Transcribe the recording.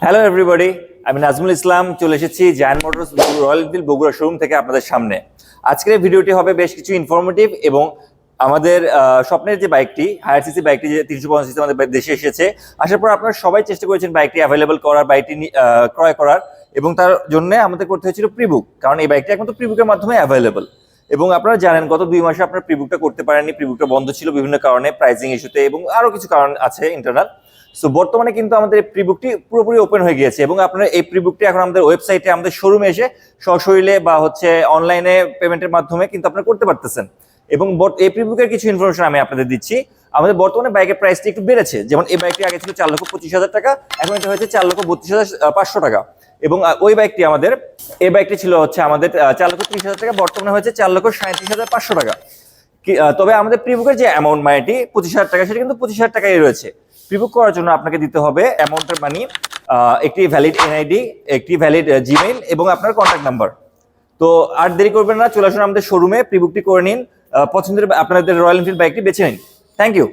Hello everybody, আমি নাজমুল ইসলাম চলে এসেছি giant motors royal Enfield Bogura showroom থেকে আপনাদের সামনে। আজকের এই ভিডিওটি হবে বেশ কিছু ইনফরমেটিভ এবং আমাদের স্বপ্নের যে বাইকটি হায়ার সিসি বাইকটি যে 350 সিসি আমাদের দেশে এসেছে, আসার পর আপনারা সবাই চেষ্টা করেছেন বাইকটি অ্যাভেলেবল করার, বাইকটি ক্রয় করার, এবং তার জন্য আমাদের করতে হয়েছিল প্রিবুক, কারণ এই বাইকটি এখন তো প্রিবুকের মাধ্যমে অ্যাভেলেবল। এবং আপনারা জানেন গত 2 মাসে আপনারা প্রিবুকটা করতে পারেননি, প্রিবুকটা বন্ধ ছিল বিভিন্ন কারণে, প্রাইসিং ইস্যুতে এবং আরো কিছু কারণ আছে ইন্টারনাল। সো বর্তমানে কিন্তু আমাদের এই প্রিবুকটি পুরোপুরি ওপেন হয়ে গিয়েছে এবং আপনারা এই প্রিবুকটি এখন আমাদের ওয়েবসাইটে, আমাদের শোরুমে এসে সশরীরে বা অনলাইনে পেমেন্টের মাধ্যমে কিন্তু আপনারা করতে পারতেছেন। এবং এই প্রিবুকের কিছু ইনফরমেশন আমি আপনাদের দিচ্ছি। আমাদের বর্তমানে বাইকের প্রাইসটি একটু বেড়েছে, যেমন এই বাইকটি আগে ছিল 4,25,000 টাকা, এখন এটা হয়েছে 4,32,500 টাকা। এবং ওই বাইকটি আমাদের, এই বাইকটি ছিল আমাদের 4,30,000 টাকা, বর্তমানে হয়েছে 4,37,500 টাকা। তবে আমাদের প্রিবুকের যে অ্যামাউন্ট মানিটি 25,000 টাকা, সেটা কিন্তু 25,000 টাকাই রয়েছে। প্রিবুক করার জন্য আপনাকে দিতে হবে অ্যামাউন্টের মানি, একটি ভ্যালিড এনআইডি, একটি ভ্যালিড জিমেইল এবং আপনার কন্ট্যাক্ট নাম্বার। তো আর দেরি করবেন না, চলে আসুন আমাদের শোরুমে, প্রিবুকটি করে নিন, পছন্দের আপনাদের রয়্যাল এনফিল্ড বাইকটি বেছে নিন। Thank you.